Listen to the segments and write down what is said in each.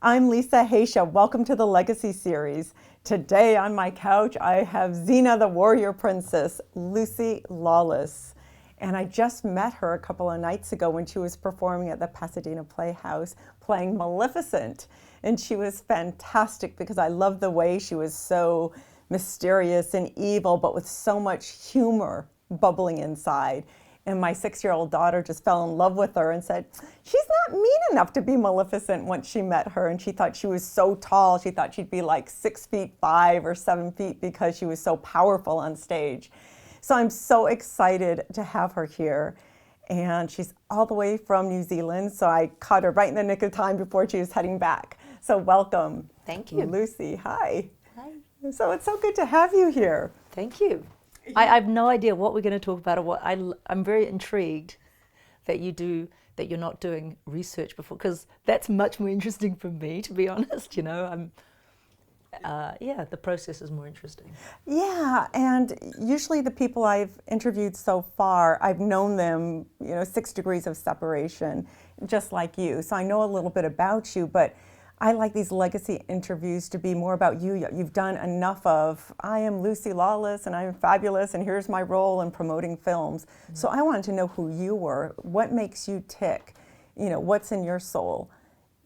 I'm Lisa Haisha. Welcome to the Legacy Series. Today on my couch, I have Xena, the warrior princess, Lucy Lawless. And I just met her a couple of nights ago when she was performing at the Pasadena Playhouse playing Maleficent. And she was fantastic because I loved the way she was so mysterious and evil, but with so much humor bubbling inside. And my 6-year-old daughter just fell in love with her and said, she's not mean enough to be Maleficent once she met her. And she thought she was so tall. She thought she'd be like 6'5" or 7 feet because she was so powerful on stage. So I'm so excited to have her here. And she's all the way from New Zealand. So I caught her right in the nick of time before she was heading back. So welcome. Thank you. Lucy, hi. Hi. So it's so good to have you here. Thank you. I have no idea what we're going to talk about or what. I'm very intrigued that you're not doing research before, because that's much more interesting for me, to be honest. The process is more interesting. Yeah, and usually the people I've interviewed so far, I've known them, 6 degrees of separation, just like you. So I know a little bit about you, but I like these legacy interviews to be more about you. You've done enough of, I am Lucy Lawless and I'm fabulous and here's my role in promoting films. Mm-hmm. So I wanted to know who you were. What makes you tick? What's in your soul?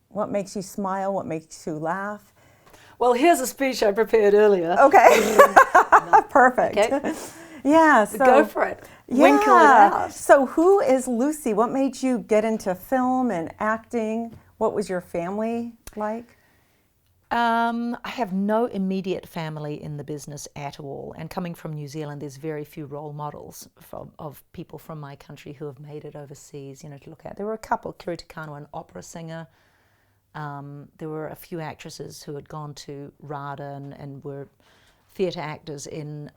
What makes you smile? What makes you laugh? Well, here's a speech I prepared earlier. Okay. Perfect. Okay. Yeah. So go for it. Yeah. Winkle it out. So who is Lucy? What made you get into film and acting? What was your family like? I have no immediate family in the business at all. And coming from New Zealand, there's very few role models of people from my country who have made it overseas, to look at. There were a couple, Kiri Takano, an opera singer. There were a few actresses who had gone to RADA and were theatre actors in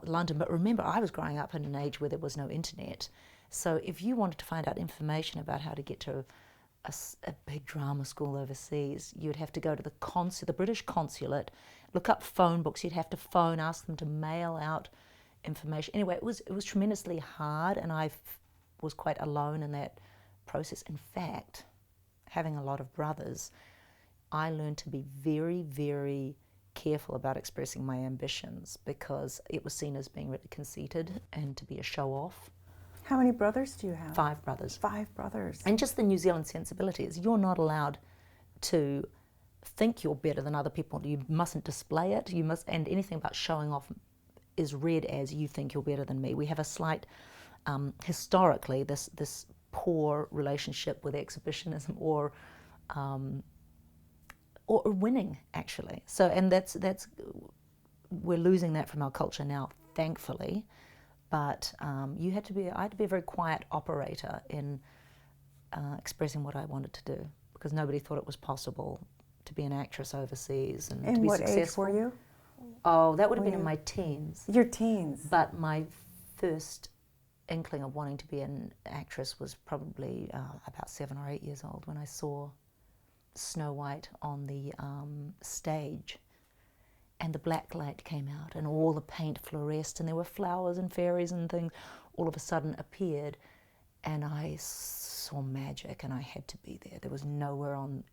London. But remember, I was growing up in an age where there was no internet. So if you wanted to find out information about how to get to a big drama school overseas, you'd have to go to the British consulate, look up phone books. You'd have to phone, ask them to mail out information. Anyway, it was tremendously hard, and I was quite alone in that process. In fact, having a lot of brothers, I learned to be very, very careful about expressing my ambitions because it was seen as being really conceited and to be a show-off. How many brothers do you have? 5 brothers. 5 brothers. And just the New Zealand sensibility is you're not allowed to think you're better than other people. You mustn't display it. And anything about showing off is read as you think you're better than me. We have a slight, historically, this poor relationship with exhibitionism or winning, actually. So, and that's we're losing that from our culture now, thankfully. But I had to be a very quiet operator in expressing what I wanted to do, because nobody thought it was possible to be an actress overseas and to be successful. And what age were you? Oh, that would have been in my teens. Your teens. But my first inkling of wanting to be an actress was probably about 7 or 8 years old when I saw Snow White on the stage. And the black light came out and all the paint fluoresced and there were flowers and fairies and things all of a sudden appeared, and I saw magic and I had to be there. There was nowhere on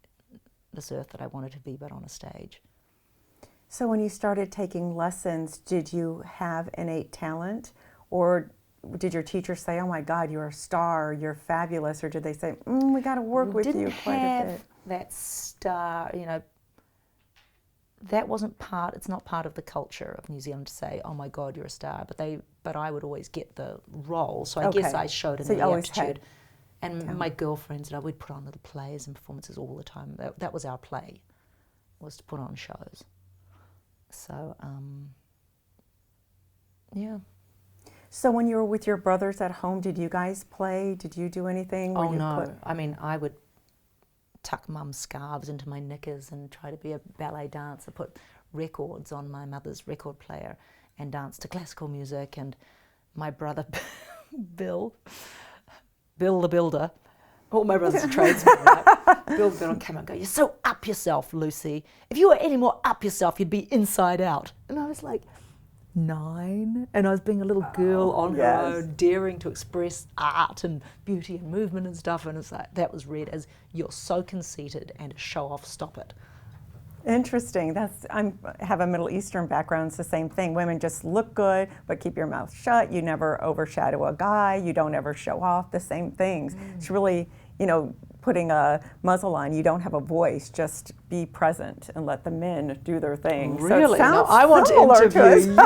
this earth that I wanted to be but on a stage. So when you started taking lessons, did you have innate talent, or did your teacher say, oh my God, you're a star, you're fabulous, or did they say, we got to work with you quite a bit? That star, that wasn't it's not part of the culture of New Zealand to say, oh my God, you're a star. But I would always get the role. So I guess I showed an aptitude. And my girlfriends and I, we'd put on little plays and performances all the time. That was our play, was to put on shows. So, yeah. So when you were with your brothers at home, did you guys play? Did you do anything? Oh no, I would tuck mum's scarves into my knickers and try to be a ballet dancer, put records on my mother's record player and dance to classical music. And my brother, Bill the Builder, all my brothers are tradesmen, right? Bill the Builder came and go, you're so up yourself, Lucy. If you were any more up yourself, you'd be inside out. And I was like, 9, and I was being a little girl on her yes. own, daring to express art and beauty and movement and stuff, and it's like, that was read as, you're so conceited and a show-off, stop it. Interesting. I have a Middle Eastern background. It's the same thing. Women just look good, but keep your mouth shut. You never overshadow a guy. You don't ever show off. The same things. It's really, putting a muzzle on. You don't have a voice. Just be present and let the men do their thing. Really? So it sounds I want to interview you.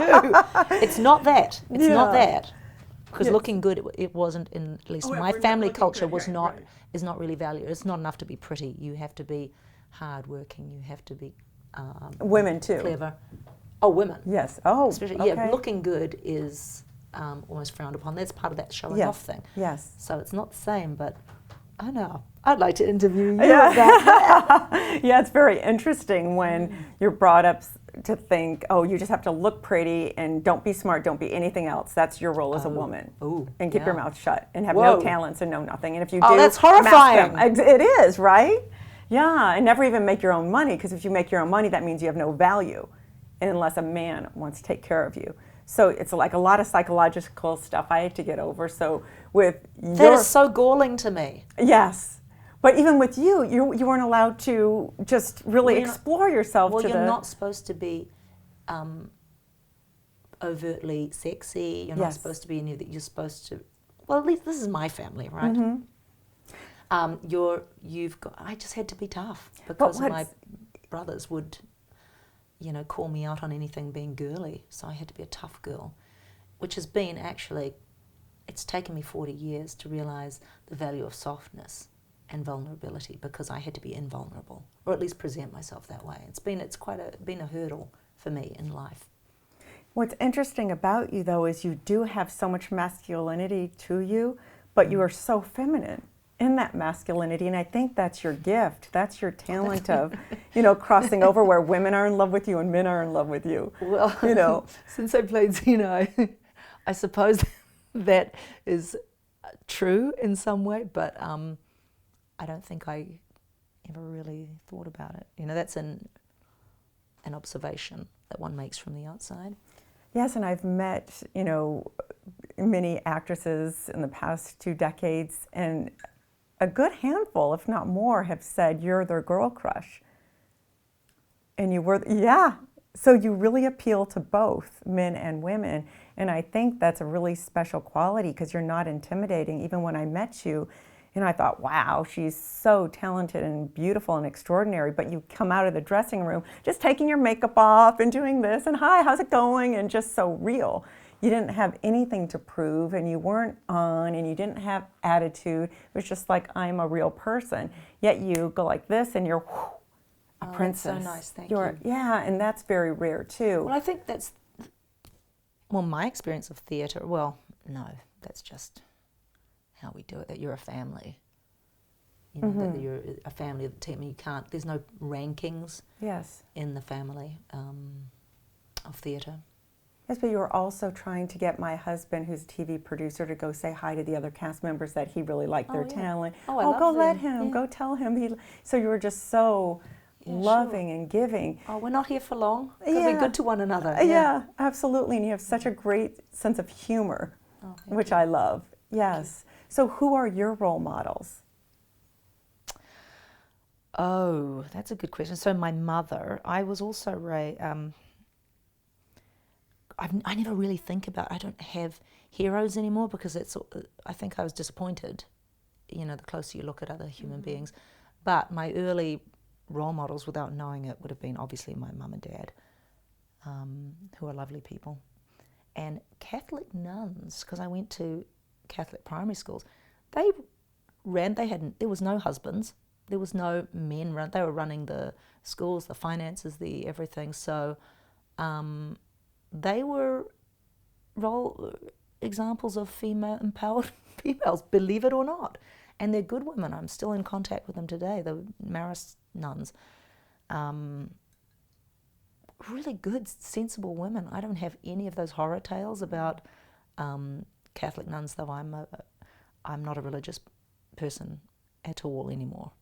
It's not that. It's not that. Because looking good, it wasn't in, at least my family culture was not, right. is not really valued. It's not enough to be pretty. You have to be hardworking. You have to be women too. clever. Oh, women. Yes. Oh, especially, okay. yeah. Looking good is almost frowned upon. That's part of that showing off thing. Yes. So it's not the same, but I know. I'd like to interview you Yeah. about that. Yeah, it's very interesting when you're brought up to think, oh, you just have to look pretty and don't be smart, don't be anything else. That's your role as a woman. Ooh, and keep your yeah. mouth shut and have Whoa. no talents and no nothing. And if you Oh, do, that's mask horrifying. them. It is, right? Yeah, and never even make your own money, because if you make your own money, that means you have no value unless a man wants to take care of you. So it's like a lot of psychological stuff I had to get over. So with That is so galling to me. Yes. But even with you weren't allowed to just really explore yourself. Well, you're not supposed to be overtly sexy. You're not supposed to be any of that. You're supposed to. Well, at least this is my family, right? You've got. I just had to be tough because my brothers would, call me out on anything being girly. So I had to be a tough girl, which has been actually. It's taken me 40 years to realize the value of softness and vulnerability, because I had to be invulnerable, or at least present myself that way. It's been a hurdle for me in life. What's interesting about you, though, is you do have so much masculinity to you, but you are so feminine in that masculinity, and I think that's your gift. That's your talent of, crossing over where women are in love with you and men are in love with you. Well, since I played Xena, I suppose that is true in some way, but I don't think I ever really thought about it. That's an observation that one makes from the outside. Yes, and I've met, many actresses in the past 2 decades, and a good handful, if not more, have said you're their girl crush. And you were, so you really appeal to both men and women. And I think that's a really special quality, because you're not intimidating. Even when I met you, I thought, wow, she's so talented and beautiful and extraordinary. But you come out of the dressing room just taking your makeup off and doing this and hi, how's it going? And just so real. You didn't have anything to prove, and you weren't on, and you didn't have attitude. It was just like, I'm a real person. Yet you go like this and you're a princess. That's so nice, thank you. Yeah, and that's very rare too. Well, I think that's, my experience of theatre, no, that's just how we do it, that you're a family. That you're a family of the team. You can't, there's no rankings in the family of theatre. Yes, but you were also trying to get my husband, who's a TV producer, to go say hi to the other cast members that he really liked their talent. Go let him, go tell him. So you were just so loving and giving. Oh, we're not here for long. We'll be good to one another. Yeah, absolutely. And you have such a great sense of humor, which I love. Yes. So who are your role models? Oh, that's a good question. So my mother, I was also I never really think about, I don't have heroes anymore, because I think I was disappointed, the closer you look at other human beings. But my early role models, without knowing it, would have been obviously my mum and dad, who are lovely people. And Catholic nuns, because I went to Catholic primary schools, there was no husbands, there was no men, they were running the schools, the finances, the everything. So they were examples of empowered females, believe it or not. And they're good women. I'm still in contact with them today, the Maris nuns. Really good, sensible women. I don't have any of those horror tales about Catholic nuns, though I'm not a religious person at all anymore.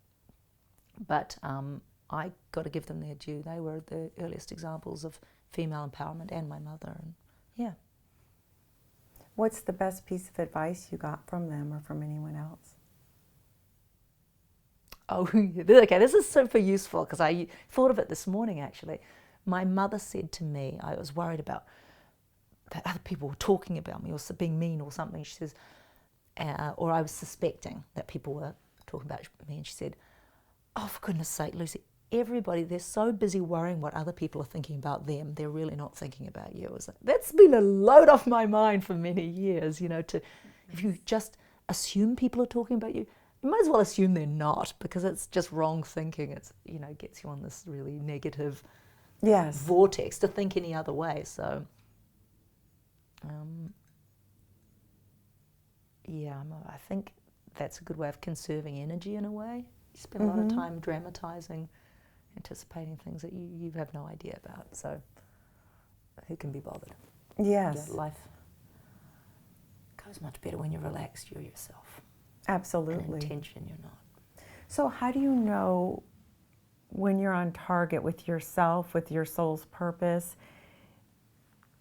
But I got to give them their due. They were the earliest examples of female empowerment, and my mother. And Yeah. What's the best piece of advice you got from them or from anyone else? Oh, okay, this is super useful because I thought of it this morning actually. My mother said to me, I was worried about that other people were talking about me or being mean or something. She says, or I was suspecting that people were talking about me, and she said, oh, for goodness sake, Lucy, everybody, they're so busy worrying what other people are thinking about them, they're really not thinking about you. That's been a load off my mind for many years, if you just assume people are talking about you, you might as well assume they're not, because it's just wrong thinking. It's, gets you on this really negative vortex to think any other way. So, I think that's a good way of conserving energy in a way. You spend a lot of time dramatizing, anticipating things that you have no idea about. So who can be bothered? Yes. Life goes much better when you're relaxed, you're yourself. Absolutely. And intention, you're not. So how do you know when you're on target with yourself, with your soul's purpose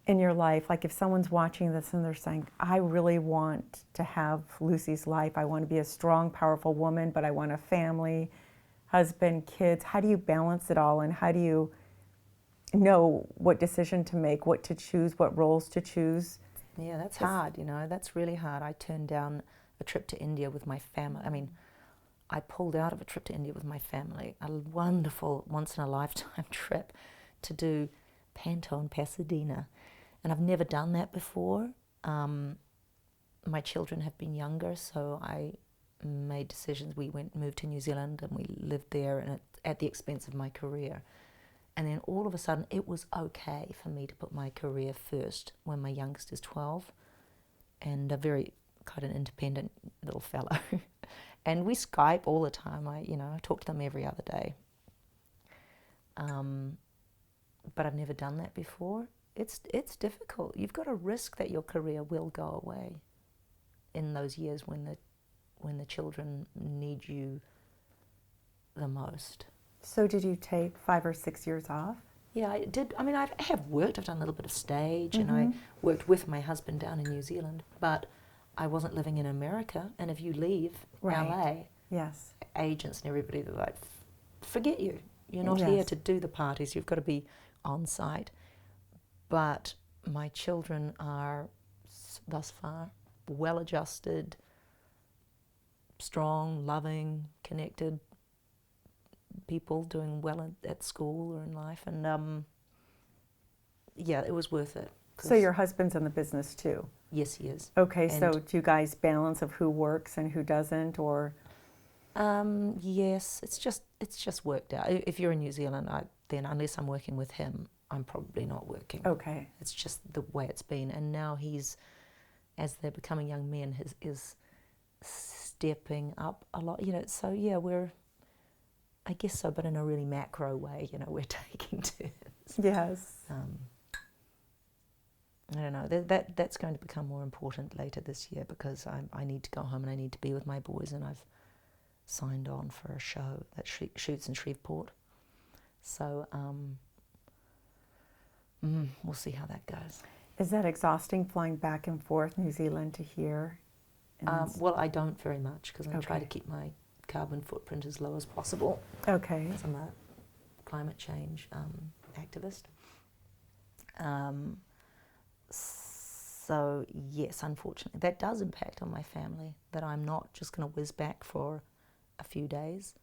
in your life? Like if someone's watching this and they're saying, I really want to have Lucy's life. I want to be a strong, powerful woman, but I want a family, husband, kids. How do you balance it all? And how do you know what decision to make, what to choose, what roles to choose? Yeah, that's hard, that's really hard. I turned down a trip to India with my family. I pulled out of a trip to India with my family, a wonderful, once-in-a-lifetime trip to do Panto in Pasadena. And I've never done that before. My children have been younger, so I made decisions. We moved to New Zealand and we lived there, and at the expense of my career. And then all of a sudden it was okay for me to put my career first when my youngest is 12 and a very kind of independent little fellow. And we Skype all the time. I talk to them every other day. But I've never done that before. It's difficult. You've got to risk that your career will go away in those years when the children need you the most. So did you take 5 or 6 years off? Yeah, I did. I have worked. I've done a little bit of stage, and I worked with my husband down in New Zealand, but I wasn't living in America. And if you leave LA, yes, agents and everybody, they're like, forget you. You're not here to do the parties. You've got to be on site. But my children are, thus far, well-adjusted, strong, loving, connected people doing well at school or in life. And, it was worth it. So your husband's in the business too? Yes, he is. Okay, so do you guys balance of who works and who doesn't, or? Yes, it's just worked out. If you're in New Zealand, then unless I'm working with him, I'm probably not working. Okay. It's just the way it's been. And now as they're becoming young men, is stepping up a lot. So yeah, I guess so, but in a really macro way. We're taking turns. Yes. I don't know. That's going to become more important later this year, because I need to go home and I need to be with my boys, and I've signed on for a show that shoots in Shreveport. So we'll see how that goes. Is that exhausting, flying back and forth New Zealand to here? Well, I don't very much, because I try to keep my carbon footprint as low as possible. Okay. I'm a climate change activist. So yes, unfortunately, that does impact on my family, that I'm not just going to whiz back for a few days.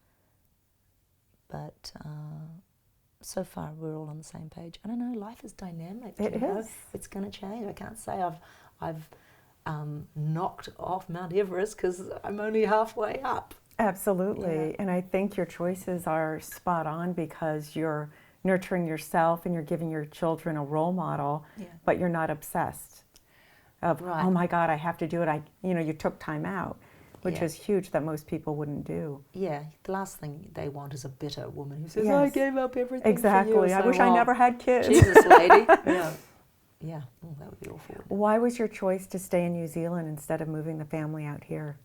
But so far, we're all on the same page. I don't know, life is dynamic. It is. It's going to change. I can't say I've knocked off Mount Everest, because I'm only halfway up. Absolutely. Yeah. And I think your choices are spot on, because you're nurturing yourself and you're giving your children a role model, but you're not obsessed of, oh my God, I have to do it. You took time out, which is huge, that most people wouldn't do. Yeah, the last thing they want is a bitter woman who says, I gave up everything exactly. for you. I wish I never had kids. Jesus, lady. Yeah. Oh, that would be awful. Why was your choice to stay in New Zealand instead of moving the family out here?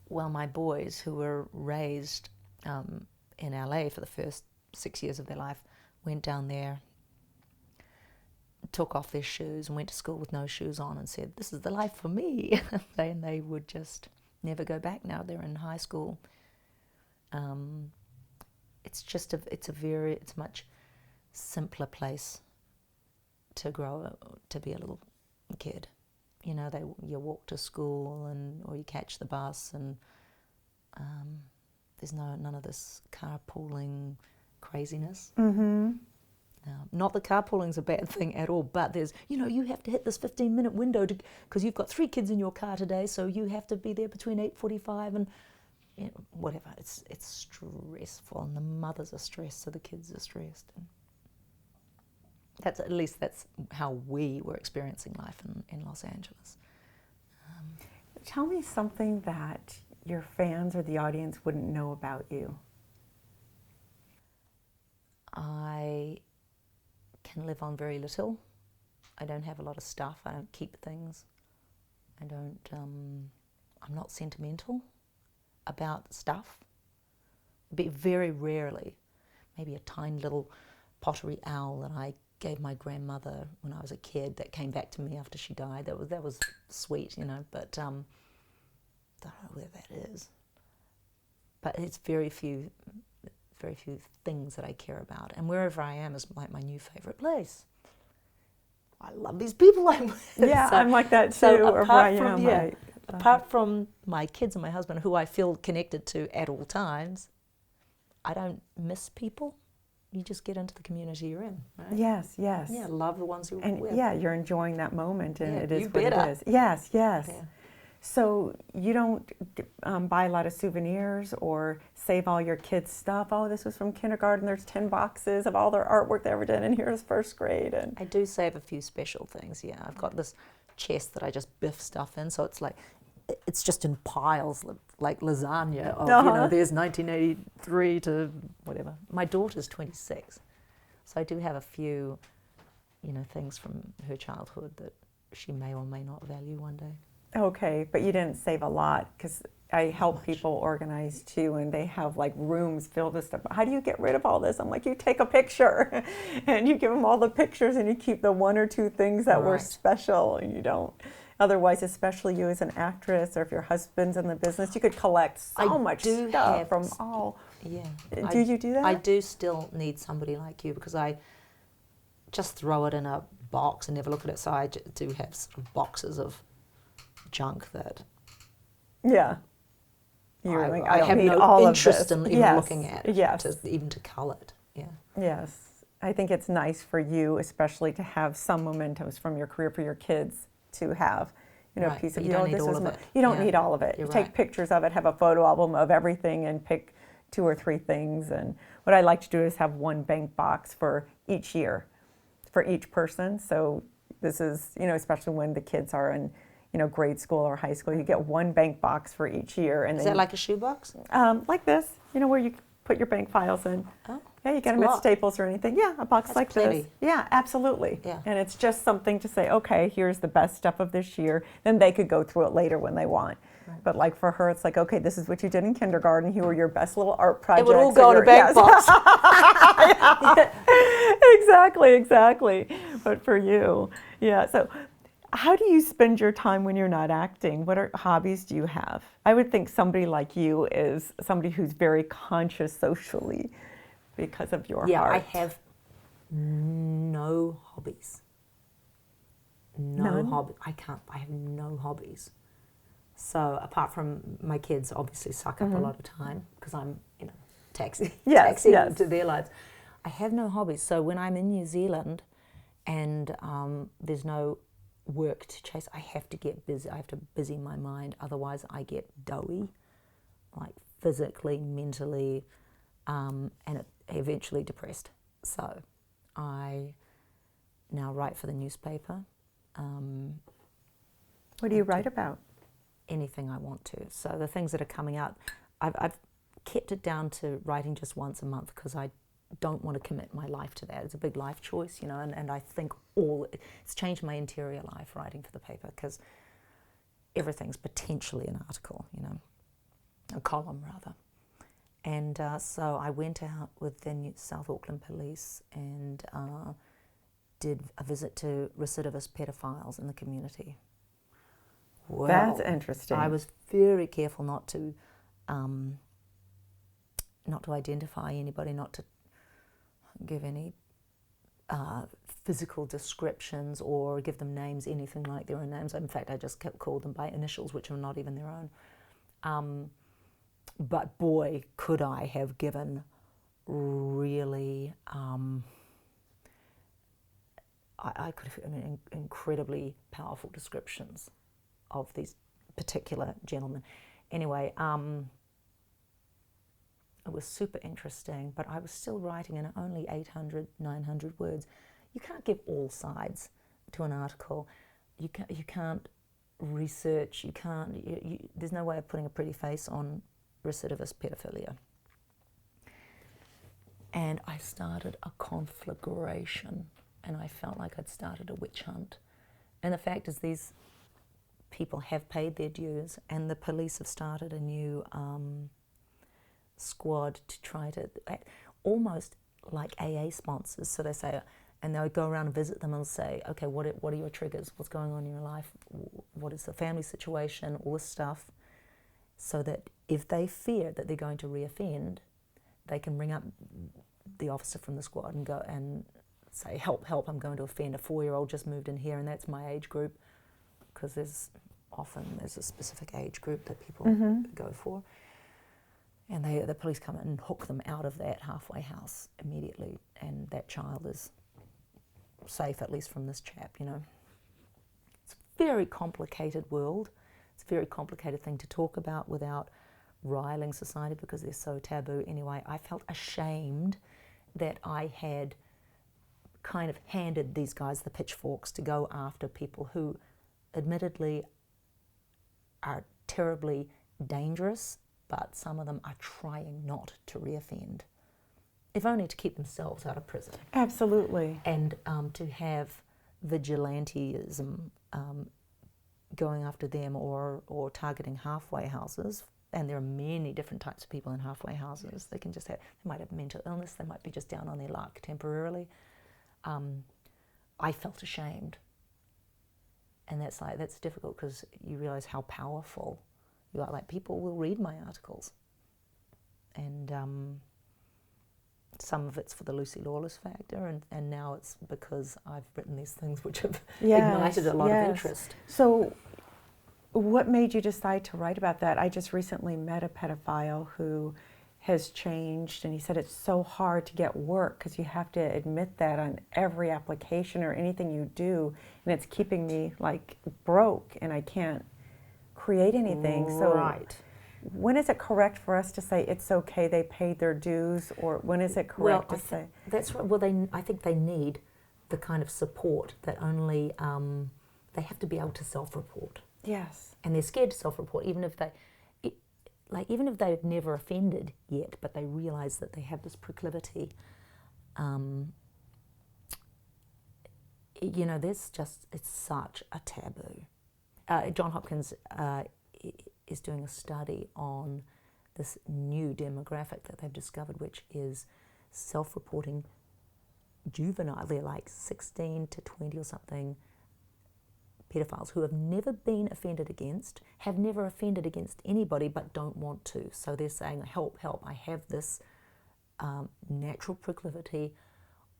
Well, my boys, who were raised in LA for the first 6 years of their life, went down there took off their shoes and went to school with no shoes on and said, "This is the life for me," and they would just never go back. Now they're in high school. It's just it's a much simpler place to grow, to be a little kid. You know, you walk to school or you catch the bus, and there's none of this carpooling craziness. Mm-hmm. Not that carpooling's a bad thing at all, but there's, you have to hit this 15-minute window because you've got 3 kids in your car today, so you have to be there between 8:45 and whatever. It's stressful, and the mothers are stressed, so the kids are stressed. And that's how we were experiencing life in Los Angeles. Tell me something that your fans or the audience wouldn't know about you. I can live on very little. I don't have a lot of stuff. I don't keep things. I'm not sentimental about stuff. Very rarely. Maybe a tiny little pottery owl that I gave my grandmother when I was a kid that came back to me after she died. That was sweet, but I don't know where that is. But it's very few things that I care about, and wherever I am is like my new favorite place. I love these people I'm with. Yeah, so, I'm like that too. So apart from my kids and my husband, who I feel connected to at all times, I don't miss people. You just get into the community you're in, right? Yes. Yeah, love the ones you're with. Yeah, you're enjoying that moment, and it is what it is. Yes. Yeah. So you don't buy a lot of souvenirs or save all your kids' stuff. Oh, this was from kindergarten. There's 10 boxes of all their artwork they ever did, and here's first grade. And I do save a few special things. Yeah, I've got this chest that I just biff stuff in, so it's just in piles like lasagna. Of, there's 1983 to whatever. My daughter's 26, so I do have a few, things from her childhood that she may or may not value one day. Okay, but you didn't save a lot, because I help people organize too, and they have like rooms filled with stuff. How do you get rid of all this? I'm like, you take a picture and you give them all the pictures, and you keep the 1 or 2 things that were special, and you don't. Otherwise, especially you as an actress, or if your husband's in the business, you could collect so much stuff from all. Yeah. Do you do that? I do still need somebody like you, because I just throw it in a box and never look at it. So I do have sort of boxes of junk that I have no interest in even looking at, even to cull it. Yes, I think it's nice for you, especially to have some mementos from your career for your kids to have, a piece of you don't need all of it. You don't need all of it. You take pictures of it, have a photo album of everything, and pick 2 or 3 things. And what I like to do is have one bank box for each year, for each person. So this is, especially when the kids are in grade school or high school, you get one bank box for each year. And is that like a shoebox? Like this, where you put your bank files in. Oh, yeah, you get them at Staples or anything. Yeah, a box like this. Yeah, absolutely. Yeah. And it's just something to say, okay, here's the best stuff of this year. Then they could go through it later when they want. Right. But like for her, it's like, okay, this is what you did in kindergarten. Here were your best little art projects. It would all go in a bank box. Exactly. But for you, so how do you spend your time when you're not acting? What hobbies do you have? I would think somebody like you is somebody who's very conscious socially because of your heart. Yeah, I have no hobbies. I have no hobbies. So apart from my kids obviously suck up a lot of time because I'm, taxiing into their lives. I have no hobbies. So when I'm in New Zealand and there's no work to chase, I have to get busy. I have to busy my mind, otherwise I get doughy, like physically, mentally, and eventually depressed. So I now write for the newspaper. What do you write about? Anything I want to. So the things that are coming out, I've kept it down to writing just once a month because I don't want to commit my life to that. It's a big life choice, and I think it's changed my interior life writing for the paper because everything's potentially an article, a column rather. And so I went out with the South Auckland Police and did a visit to recidivist pedophiles in the community. Well, that's interesting. I was very careful not to identify anybody, not to give any physical descriptions or give them names, anything like their own names. In fact, I just kept called them by initials, which are not even their own. But boy, could I have given really, I could have given incredibly powerful descriptions of these particular gentlemen. Anyway, it was super interesting, but I was still writing in only 800, 900 words. You can't give all sides to an article. You can't research. You can't. There's no way of putting a pretty face on recidivist pedophilia. And I started a conflagration, and I felt like I'd started a witch hunt. And the fact is, these people have paid their dues, and the police have started a new squad to try to, almost like AA sponsors. So they say, and they'll go around and visit them and say, okay, what are your triggers? What's going on in your life? What is the family situation? All this stuff. So that if they fear that they're going to reoffend, they can ring up the officer from the squad and go and say, help, I'm going to offend. A 4-year-old just moved in here, and that's my age group, because there's a specific age group that people go for. And the police come in and hook them out of that halfway house immediately, and that child is safe, at least from this chap, you know. It's a very complicated world. It's a very complicated thing to talk about without riling society, because they're so taboo. Anyway, I felt ashamed that I had kind of handed these guys the pitchforks to go after people who admittedly are terribly dangerous, but some of them are trying not to reoffend, if only to keep themselves out of prison. Absolutely. And to have vigilantism going after them or targeting halfway houses, and there are many different types of people in halfway houses. They can just have, they might have mental illness, they might be just down on their luck temporarily. I felt ashamed. And that's difficult, because you realize how powerful you are. Like, people will read my articles. And some of it's for the Lucy Lawless factor, and now it's because I've written these things which have ignited a lot of interest. So what made you decide to write about that? I just recently met a pedophile who has changed, and he said it's so hard to get work because you have to admit that on every application or anything you do, and it's keeping me like broke, and I can't create anything. Right. So when is it correct for us to say it's okay, they paid their dues, or when is it correct to say? That's right. Well, I think they need the kind of support that only they have to be able to self-report. Yes. And they're scared to self-report, even if they've never offended yet, but they realise that they have this proclivity. You know, it's such a taboo. John Hopkins is doing a study on this new demographic that they've discovered, which is self-reporting juvenile. They're like 16 to 20 or something pedophiles who have never been offended against, have never offended against anybody but don't want to. So they're saying, help, I have this natural proclivity,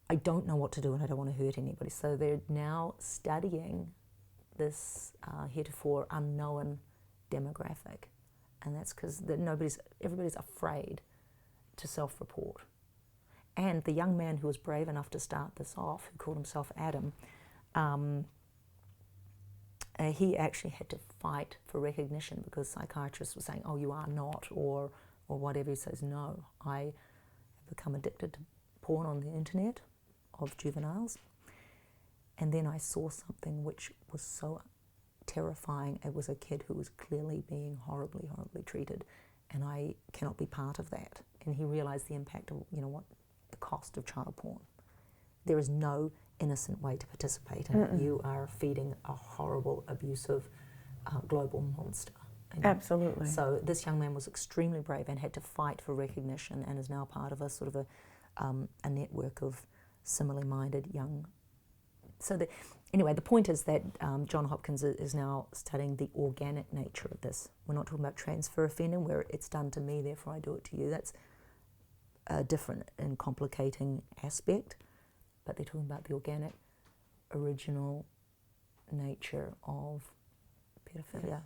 I don't know what to do and I don't want to hurt anybody. So they're now studying this heretofore unknown demographic, and that's because everybody's afraid to self-report. And the young man who was brave enough to start this off, who called himself Adam, he actually had to fight for recognition, because psychiatrists were saying, oh, you are not, or whatever. He says, no, I have become addicted to porn on the internet of juveniles. And then I saw something which was so terrifying. It was a kid who was clearly being horribly, horribly treated, and I cannot be part of that. And he realized the impact of, the cost of child porn. There is no innocent way to participate in it. You are feeding a horrible, abusive, global monster. Absolutely. So this young man was extremely brave and had to fight for recognition, and is now part of a sort of a network of similarly minded young Anyway, the point is that John Hopkins is now studying the organic nature of this. We're not talking about transfer offending, where it's done to me, therefore I do it to you. That's a different and complicating aspect, but they're talking about the organic, original nature of pedophilia.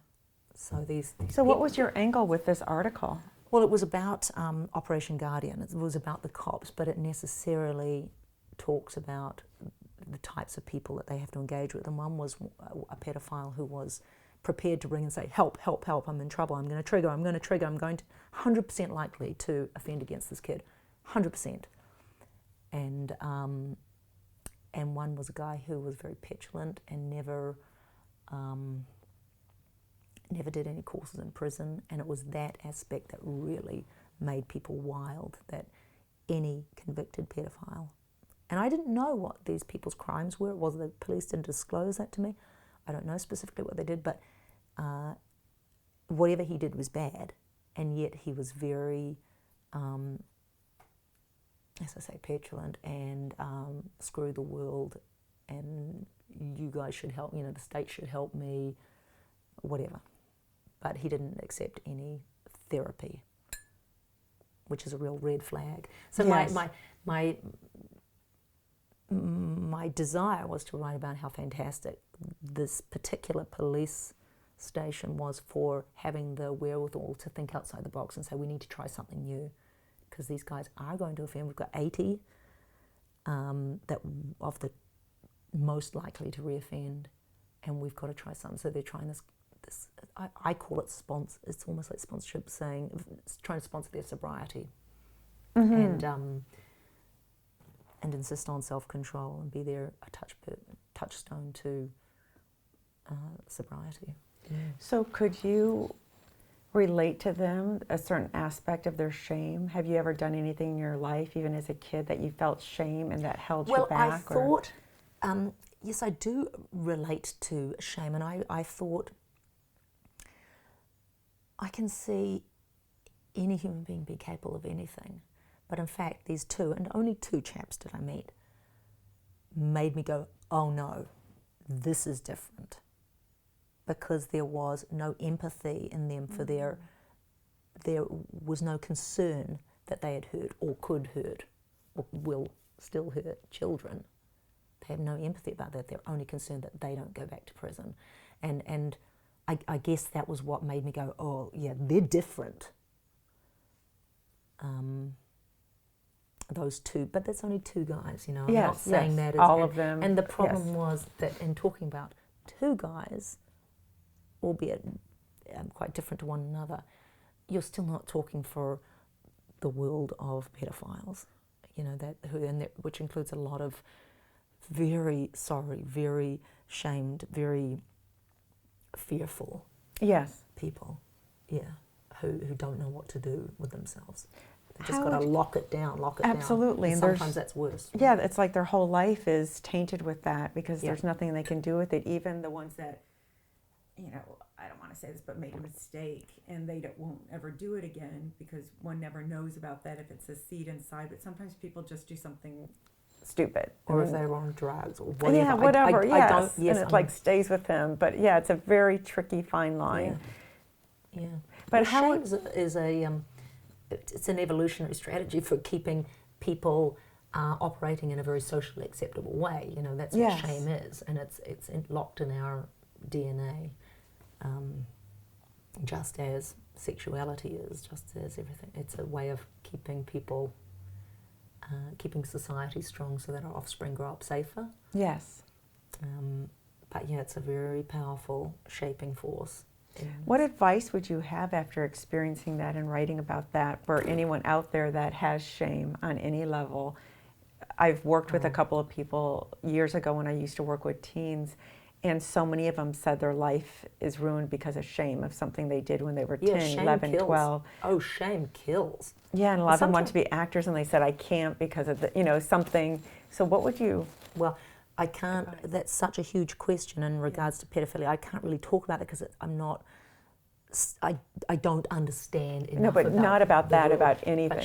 So what was your angle with this article? Well, it was about Operation Guardian. It was about the cops, but it necessarily talks about the types of people that they have to engage with. And one was a pedophile who was prepared to ring and say, help, help, help, I'm in trouble, I'm going to trigger, I'm going to 100% likely to offend against this kid, 100%. And one was a guy who was very petulant and never did any courses in prison, and it was that aspect that really made people wild, that any convicted pedophile, and I didn't know what these people's crimes were. It was the police didn't disclose that to me. I don't know specifically what they did, but whatever he did was bad, and yet he was very, as I say, petulant and screw the world, and you guys should help, the state should help me, whatever. But he didn't accept any therapy, which is a real red flag. So yes. My desire was to write about how fantastic this particular police station was for having the wherewithal to think outside the box and say, we need to try something new, because these guys are going to offend. We've got 80 that of the most likely to reoffend, and we've got to try something. So they're trying this I call it it's almost like sponsorship, saying it's trying to sponsor their sobriety, and insist on self-control and be there a touchstone to sobriety. Yeah. So could you relate to them a certain aspect of their shame? Have you ever done anything in your life, even as a kid, that you felt shame and that held you back? Well, I thought, yes, I do relate to shame, and I thought, I can see any human being be capable of anything. But in fact, these two, and only two chaps did I meet, made me go, oh no, this is different. Because there was no empathy in them for there was no concern that they had hurt or could hurt or will still hurt children. They have no empathy about that. They're only concerned that they don't go back to prison. And I guess that was what made me go, oh yeah, they're different. Those two, but that's only two guys, I'm not saying that. All of them. And the problem was that in talking about two guys, albeit quite different to one another, you're still not talking for the world of pedophiles, which includes a lot of very sorry, very shamed, very fearful people, who don't know what to do with themselves. They've just got to lock it down. Absolutely. And sometimes that's worse. Yeah, it's like their whole life is tainted with that because there's nothing they can do with it. Even the ones that, I don't want to say this, but made a mistake and they won't ever do it again, because one never knows about that if it's a seed inside. But sometimes people just do something stupid. Or if they're on drugs or whatever. Yeah, whatever, and it stays with them. But yeah, it's a very tricky fine line. Yeah. But shame is it's an evolutionary strategy for keeping people operating in a very socially acceptable way. That's what shame is, and it's locked in our DNA, just as sexuality is, just as everything. It's a way of keeping people, keeping society strong so that our offspring grow up safer. Yes. But it's a very powerful shaping force. What advice would you have after experiencing that and writing about that for anyone out there that has shame on any level? I've worked with a couple of people years ago when I used to work with teens, and so many of them said their life is ruined because of shame of something they did when they were 10, 11, kills. 12. Oh, shame kills. Yeah, and a lot of them want to be actors, and they said, I can't because of something. So what would you... Well, I can't, that's such a huge question in regards to pedophilia. I can't really talk about it because I'm not I don't understand enough. No, but not about the that, world. about anything. But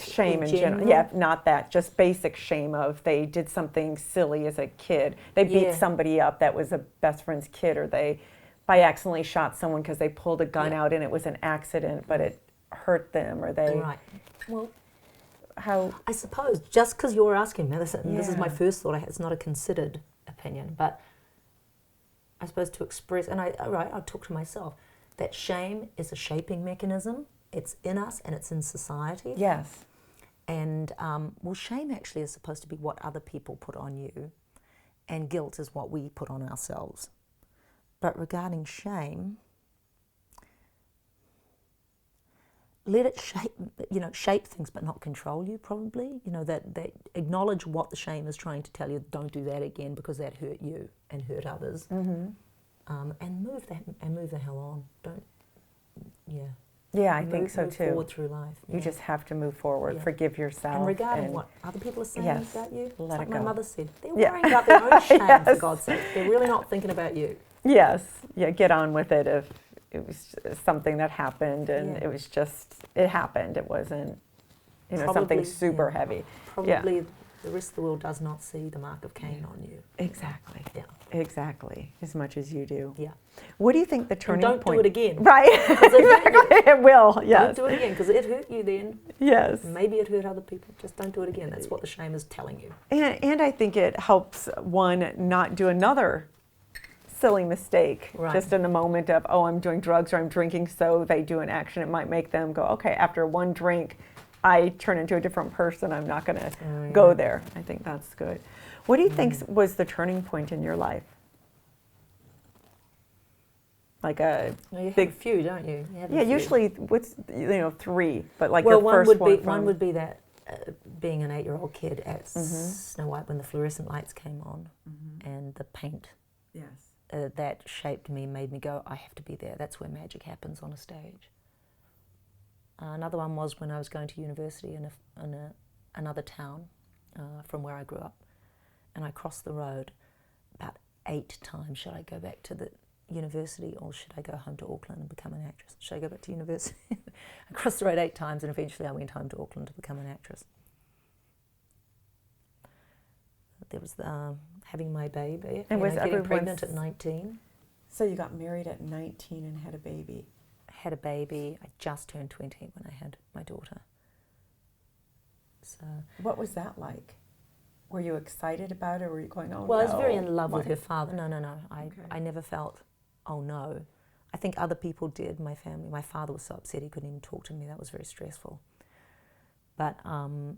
shame in general. Yeah, not that. Just basic shame of they did something silly as a kid. They beat somebody up that was a best friend's kid, or they by accidentally shot someone because they pulled a gun out and it was an accident, but it hurt them, or they... Right. Well, how... I suppose, just because you're asking me, this is my first thought, it's not a considered opinion, but I suppose to express, and I'll talk to myself, that shame is a shaping mechanism. It's in us and it's in society. Yes. And, well, shame actually is supposed to be what other people put on you, and guilt is what we put on ourselves. But regarding shame, let it shape things but not control you, probably. That acknowledge what the shame is trying to tell you. Don't do that again because that hurt you and hurt others. Mm-hmm. And move the hell on. Don't, Yeah, I think so move too. forward through life. You just have to move forward, forgive yourself. And regarding what other people are saying about you, let like it my go. mother said, they're worrying about their own shame, for God's sake. They're really not thinking about you. Yes, get on with it if it was something that happened and it happened. It wasn't, Probably, something super heavy. Probably the rest of the world does not see the mark of Cain on you. Exactly. Yeah. Exactly. As much as you do. Yeah. What do you think the turning point? point? Don't do it again. Right. It will. Yes. Don't do it again because it hurt you then. Yes. Maybe it hurt other people. Just don't do it again. That's what the shame is telling you. And I think it helps one not do another silly mistake. Right. Just in the moment of, I'm doing drugs or I'm drinking, so they do an action. It might make them go, okay, after one drink, I turn into a different person. I'm not going to go there. I think that's good. What do you think was the turning point in your life? Like a big have a few, don't you? You usually what's 3, but like well, your first one would be that being an 8-year-old kid at Snow White when the fluorescent lights came on and the paint. Yes. That shaped me, made me go, I have to be there. That's where magic happens on a stage. Another one was when I was going to university in another town from where I grew up, and I crossed the road about 8 times. Should I go back to the university or should I go home to Auckland and become an actress? Should I go back to university? I crossed the road 8 times and eventually I went home to Auckland to become an actress. There was having my baby and getting pregnant at 19. So you got married at 19 and had a baby. Had a baby. I just turned 20 when I had my daughter. So, what was that like? Were you excited about it, or were you going, oh, well, no? I was very in love with her father. No. I never felt, oh, no. I think other people did, my family. My father was so upset he couldn't even talk to me. That was very stressful. But, and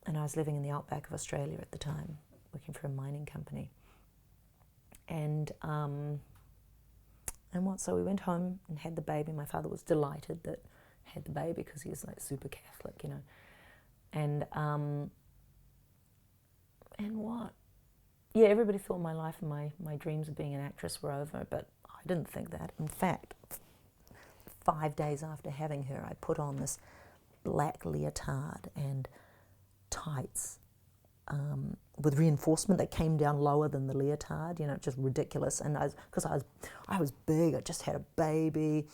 I was living in the outback of Australia at the time, working for a mining company. And so we went home and had the baby. My father was delighted that I had the baby because he was like super Catholic, And what? Yeah, everybody thought my life and my dreams of being an actress were over, but I didn't think that. In fact, 5 days after having her, I put on this black leotard and tights with reinforcement that came down lower than the leotard, just ridiculous. And because I was big, I just had a baby,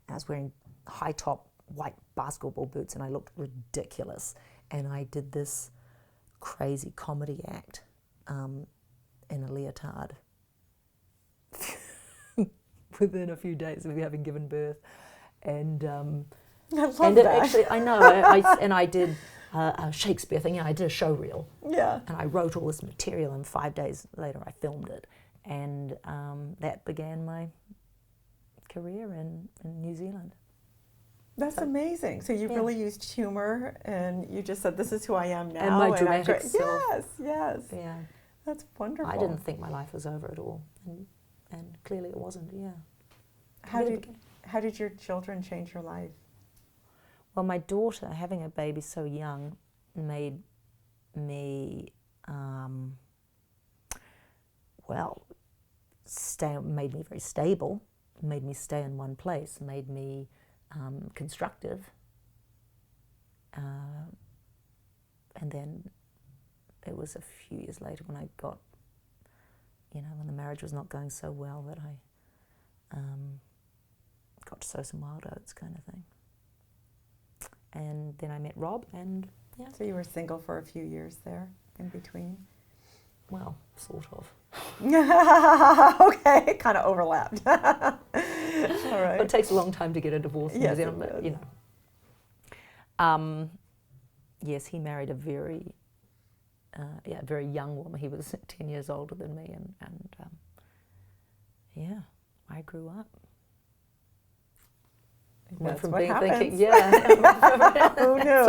and I was wearing high top white basketball boots, and I looked ridiculous. And I did this crazy comedy act in a leotard within a few days of having given birth. And I love that. Actually, I know, I did a Shakespeare thing. I did a show reel. Yeah. And I wrote all this material, and 5 days later I filmed it. And that began my career in New Zealand. That's amazing. So you really used humor, and you just said, this is who I am now. And my dramatic self. Yes. Yeah. That's wonderful. I didn't think my life was over at all. And clearly it wasn't, yeah. How did your children change your life? Well, my daughter, having a baby so young, made me, made me very stable, made me stay in one place, made me constructive. And then it was a few years later when I got, when the marriage was not going so well, that I got watch Sosa Wild Oats kind of thing. And then I met Rob, and yeah. So you were single for a few years there in between? Well, sort of. Okay, kind of overlapped. All right. It takes a long time to get a divorce in New Zealand, but you know. Yes, he married a very young woman. He was 10 years older than me, and yeah, I grew up. That's from what being happens. thinking, yeah. Who knew?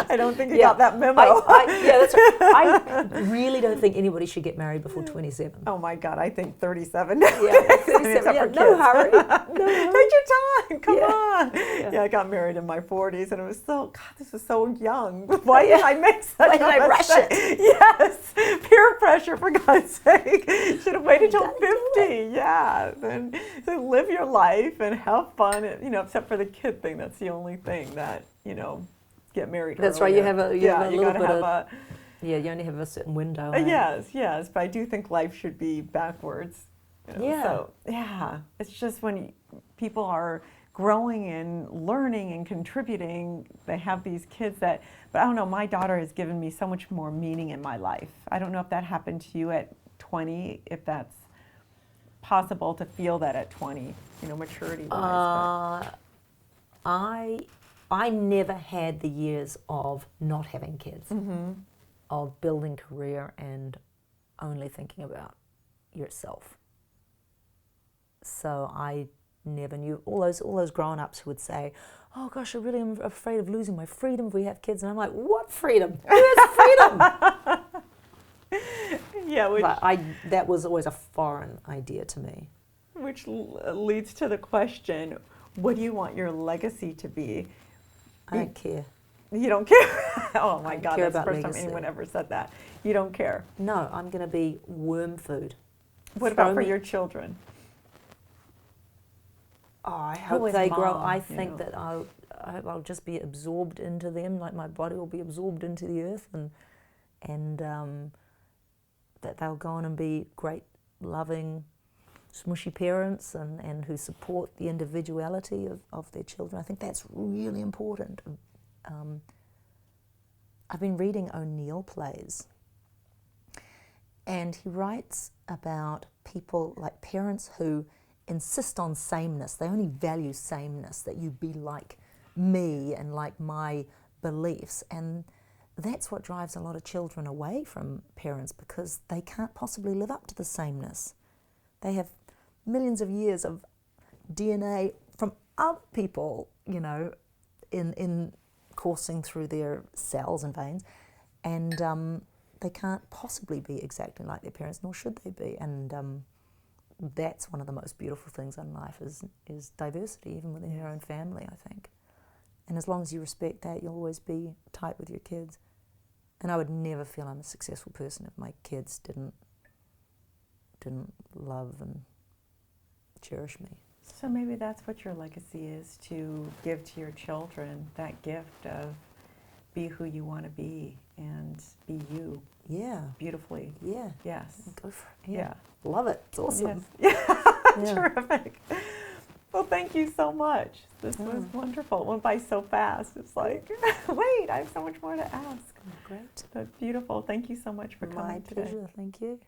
I don't think you got that memo. That's right. I really don't think anybody should get married before 27. Oh my God, I think 37. Yeah, 37. No hurry. Take your time. Come on. Yeah. I got married in my 40s, and it was this is so young. Why did I make such Why did I rush it? Yes, peer pressure, for God's sake. Should have waited till 50. Yeah, then live your life and have fun. Except for the kid thing. That's the only thing that get married. That's earlier. right. You have a little bit of. Yeah, you only have a certain window. Yes, but I do think life should be backwards. Yeah. So, it's just when people are growing and learning and contributing, they have these kids but I don't know, my daughter has given me so much more meaning in my life. I don't know if that happened to you at 20, if that's possible to feel that at 20, maturity-wise. I never had the years of not having kids, of building career and only thinking about yourself. So I never knew all those grown-ups who would say, "Oh gosh, I really am afraid of losing my freedom if we have kids," and I'm like, "What freedom? Who has freedom?" But that was always a foreign idea to me. Which leads to the question, what do you want your legacy to be? I don't care. You don't care? Oh my God, that's the first legacy. time anyone ever said that. You don't care? No, I'm going to be worm food. What about for your children? Oh, I hope they grow. I think that I'll just be absorbed into them, like my body will be absorbed into the earth, and that they'll go on and be great, loving, smushy parents and who support the individuality of their children. I think that's really important. I've been reading O'Neill plays, and he writes about people like parents who insist on sameness. They only value sameness, that you be like me and like my beliefs, and that's what drives a lot of children away from parents, because they can't possibly live up to the sameness. They have millions of years of DNA from other people, in coursing through their cells and veins, and they can't possibly be exactly like their parents, nor should they be. And that's one of the most beautiful things in life is diversity, even within your own family, I think. And as long as you respect that, you'll always be tight with your kids. And I would never feel I'm a successful person if my kids didn't love and cherish me. So maybe that's what your legacy is, to give to your children that gift of be who you want to be and be you. Yeah. Beautifully. Yeah. Yes. Go for it. Yeah. Love it. It's awesome. Yes. Yeah. Terrific. Well, thank you so much. This was wonderful. It went by so fast. It's like, wait, I have so much more to ask. Great. But beautiful. Thank you so much for coming today. My pleasure. Thank you.